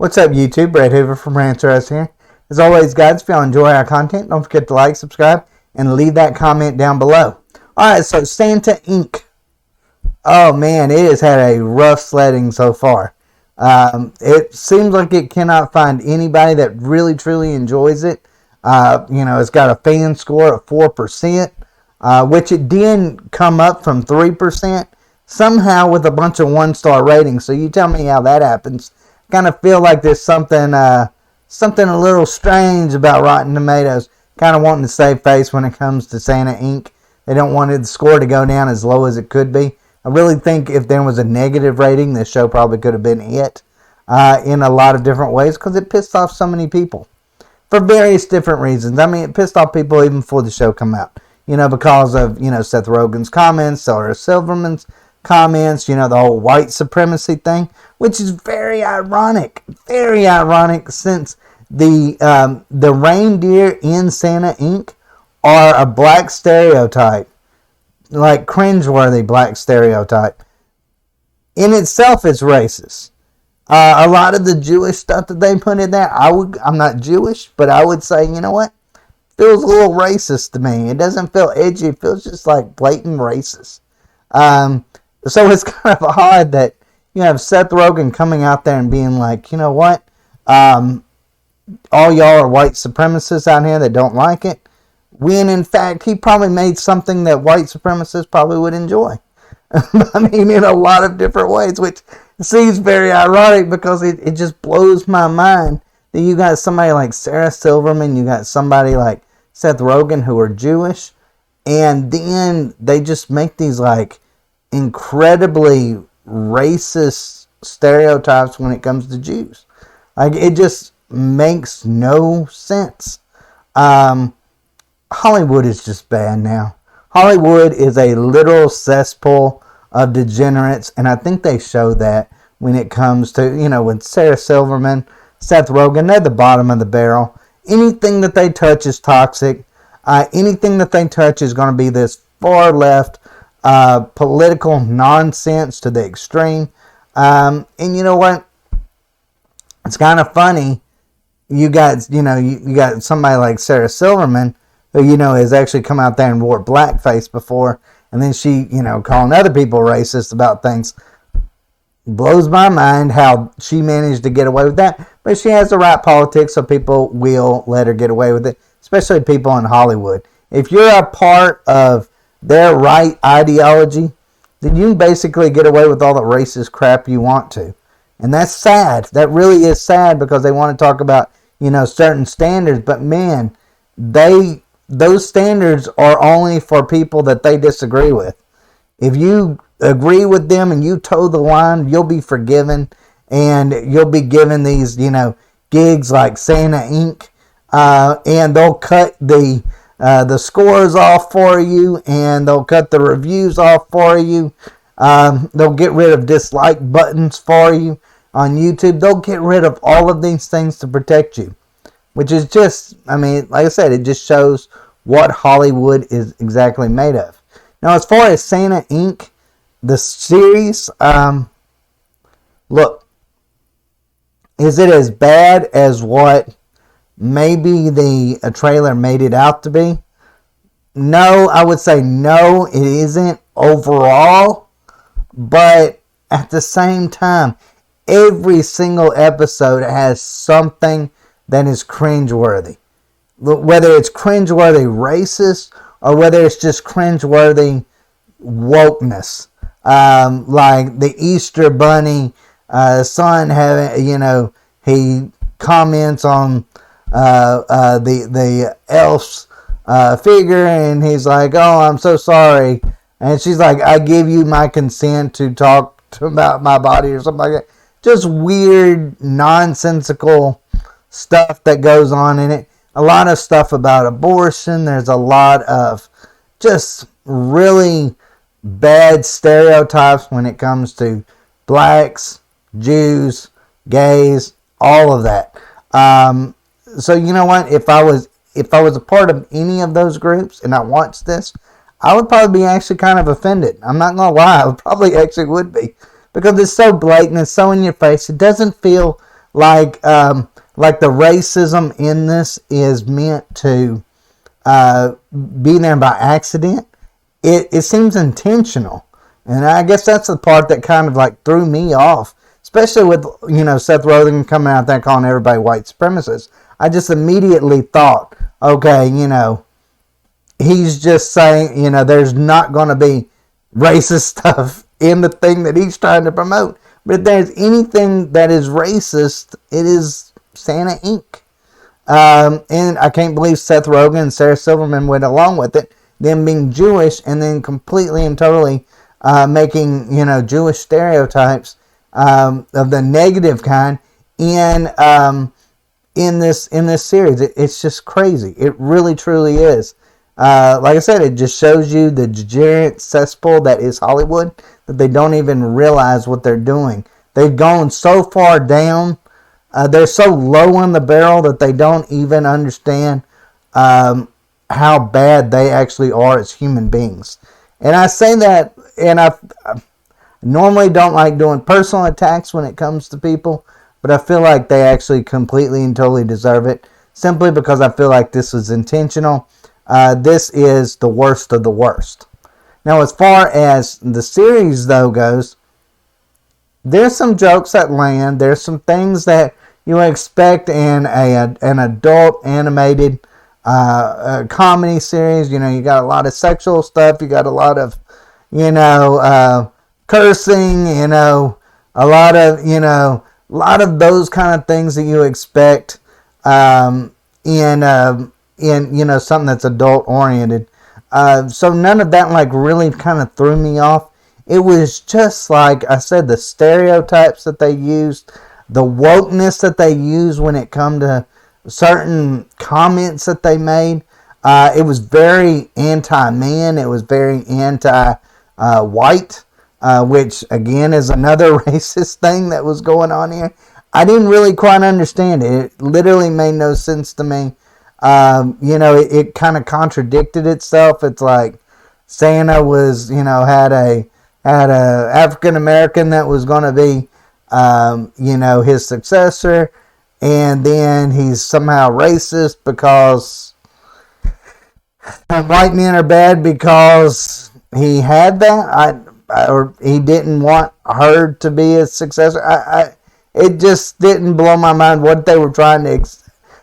What's up, YouTube? Brad Hoover from Rants here. As always, guys, if y'all enjoy our content, don't forget to like, subscribe, and leave that comment down below. Alright, so Santa Inc. Oh man, it has had a rough sledding so far. It seems like it cannot find anybody that really truly enjoys it. It's got a fan score of 4%, which it did come up from 3%, somehow with a bunch of one-star ratings. So you tell me how that happens. Kind of feel like there's something a little strange about Rotten Tomatoes. Kind of wanting to save face when it comes to Santa Inc. They don't want the score to go down as low as it could be. I really think if there was a negative rating, this show probably could have been it in a lot of different ways because it pissed off so many people for various different reasons. I mean, it pissed off people even before the show come out. Because of, Seth Rogen's comments, Sarah Silverman's comments, the whole white supremacy thing, which is very ironic since the reindeer in Santa Inc. are a black stereotype, like cringeworthy black stereotype. In itself, it's racist. A lot of the Jewish stuff that they put in there, I'm not Jewish, but I would say, you know what? Feels a little racist to me. It doesn't feel edgy. It feels just like blatant racist. So it's kind of odd that you have Seth Rogen coming out there and being like, you know what? All y'all are white supremacists out here that don't like it. When in fact, he probably made something that white supremacists probably would enjoy. I mean, in a lot of different ways, which seems very ironic because it just blows my mind that you got somebody like Sarah Silverman, you got somebody like Seth Rogen who are Jewish, and then they just make these like incredibly racist stereotypes when it comes to Jews. Like, it just makes no sense. Hollywood is just bad now. Hollywood is a literal cesspool of degenerates, and I think they show that when it comes to, with Sarah Silverman, Seth Rogen, they're the bottom of the barrel. Anything that they touch is toxic. Anything that they touch is going to be this far left political nonsense to the extreme. And you know what? It's kind of funny. You got somebody like Sarah Silverman who, has actually come out there and wore blackface before. And then she, calling other people racist about things. Blows my mind how she managed to get away with that. But she has the right politics, so people will let her get away with it. Especially people in Hollywood. If you're a part of their right ideology, then you can basically get away with all the racist crap you want to. And that's sad. That really is sad because they want to talk about, certain standards. But man, those standards are only for people that they disagree with. If you agree with them and you toe the line, you'll be forgiven. And you'll be given these, gigs like Santa Inc. And they'll cut the scores off for you, and they'll cut the reviews off for you. They'll get rid of dislike buttons for you on YouTube. They'll get rid of all of these things to protect you, which is just, like I said, it just shows what Hollywood is exactly made of. Now, as far as Santa Inc., the series, look, is it as bad as what maybe the trailer made it out to be? No, I would say no, it isn't overall. But at the same time, every single episode has something that is cringeworthy. Whether it's cringeworthy racist or whether it's just cringeworthy wokeness. Like the Easter Bunny son having, he comments on the elf's figure, and he's like, "Oh, I'm so sorry," and she's like, "I give you my consent to talk about my body," or something like that. Just weird, nonsensical stuff that goes on in it. A lot of stuff about abortion. There's a lot of just really bad stereotypes when it comes to blacks, Jews, gays, all of that. So you know what? If I was a part of any of those groups and I watched this, I would probably be actually kind of offended. I'm not gonna lie, I probably actually would be, because it's so blatant, it's so in your face. It doesn't feel like the racism in this is meant to be there by accident. It seems intentional, and I guess that's the part that kind of like threw me off, especially with Seth Rogen coming out there calling everybody white supremacists. I just immediately thought, okay, he's just saying, there's not going to be racist stuff in the thing that he's trying to promote. But if there's anything that is racist, it is Santa Inc. And I can't believe Seth Rogen and Sarah Silverman went along with it, them being Jewish and then completely and totally making, Jewish stereotypes of the negative kind in this series. It's just crazy. It really, truly is. Like I said, it just shows you the degenerate cesspool that is Hollywood, that they don't even realize what they're doing. They've gone so far down. They're so low in the barrel that they don't even understand how bad they actually are as human beings. And I say that, and I normally don't like doing personal attacks when it comes to people, but I feel like they actually completely and totally deserve it, simply because I feel like this was intentional. This is the worst of the worst. Now, as far as the series, though, goes, there's some jokes that land. There's some things that you expect in an adult animated comedy series. You got a lot of sexual stuff. You got a lot of, cursing. A lot of those kind of things that you expect in something that's adult oriented. So none of that really kind of threw me off. It was just like I said, the stereotypes that they used, the wokeness that they used when it come to certain comments that they made. It was very anti-man. It was very anti-white, which again is another racist thing that was going on here. I didn't really quite understand it. It literally made no sense to me. It kind of contradicted itself. It's like Santa was, had a African American that was going to be, his successor, and then he's somehow racist because white men are bad because he had that, or he didn't want her to be his successor. It just didn't blow my mind what they were trying to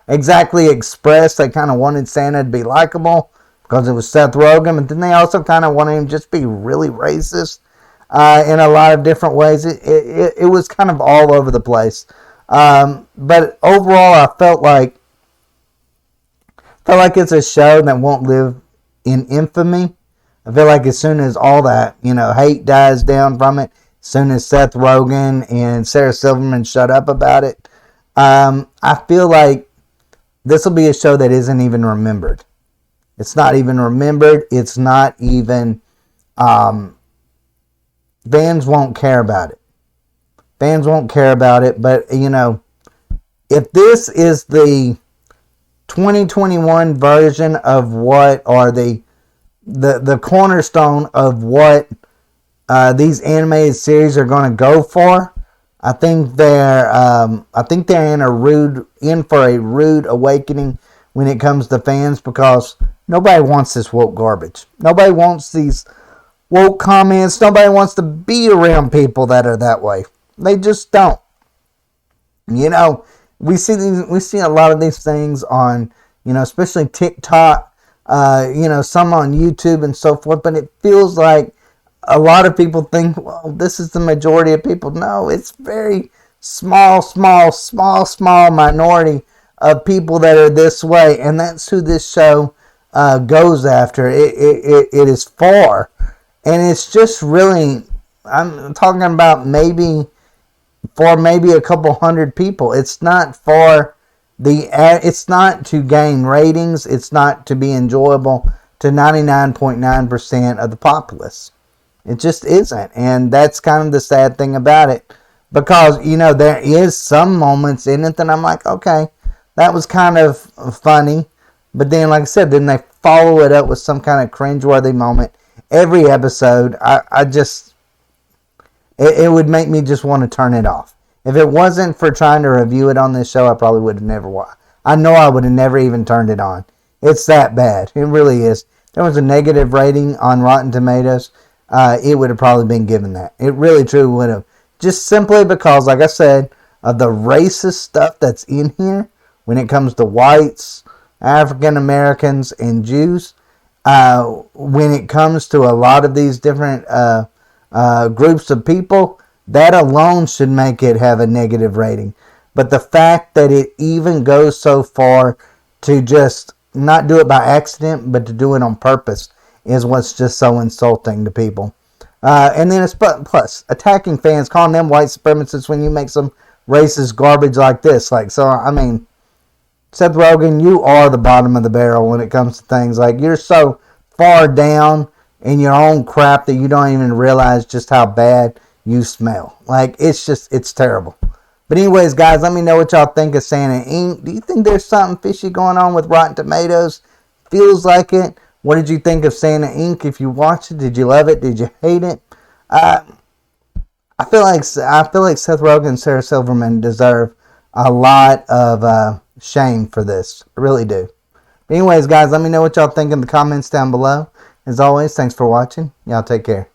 exactly express. They kind of wanted Santa to be likable because it was Seth Rogen, but then they also kind of wanted him just to be really racist in a lot of different ways. It was kind of all over the place. But overall, I felt like it's a show that won't live in infamy. I feel like as soon as all that, hate dies down from it, as soon as Seth Rogen and Sarah Silverman shut up about it, I feel like this will be a show that isn't even remembered. It's not even remembered. It's not even... fans won't care about it. Fans won't care about it. But, if this is the 2021 version of what, or the cornerstone of what these animated series are going to go for, I think they're in for a rude awakening when it comes to fans, because nobody wants this woke garbage. Nobody wants these woke comments. Nobody wants to be around people that are that way. They just don't. We see a lot of these things on, especially TikTok, some on YouTube and so forth, but it feels like a lot of people think, well, this is the majority of people. No, it's very small minority of people that are this way, and that's who this show goes after. It is for, and it's just really, I'm talking about maybe a couple hundred people. It's not for it's not to gain ratings. It's not to be enjoyable to 99.9% of the populace. It just isn't. And that's kind of the sad thing about it. Because, there is some moments in it that I'm like, okay, that was kind of funny. But then, like I said, then they follow it up with some kind of cringeworthy moment. Every episode, it would make me just want to turn it off. If it wasn't for trying to review it on this show, I probably would have never watched. I know I would have never even turned it on. It's that bad. It really is. If there was a negative rating on Rotten Tomatoes, it would have probably been given that. It really, truly would have. Just simply because, like I said, of the racist stuff that's in here when it comes to whites, African Americans, and Jews. When it comes to a lot of these different groups of people, that alone should make it have a negative rating. But the fact that it even goes so far to just not do it by accident, but to do it on purpose, is what's just so insulting to people. And then it's plus attacking fans, calling them white supremacists when you make some racist garbage like this. So I mean, Seth Rogen, you are the bottom of the barrel when it comes to things. Like, you're so far down in your own crap that you don't even realize just how bad you smell. Like, it's terrible. But anyways, guys, let me know what y'all think of Santa Inc. Do you think there's something fishy going on with Rotten Tomatoes? Feels like it. What did you think of Santa Inc. If you watched it? Did you love it? Did you hate it? I feel like Seth Rogen and Sarah Silverman deserve a lot of shame for this. I really do. But anyways, guys, let me know what y'all think in the comments down below. As always, thanks for watching. Y'all take care.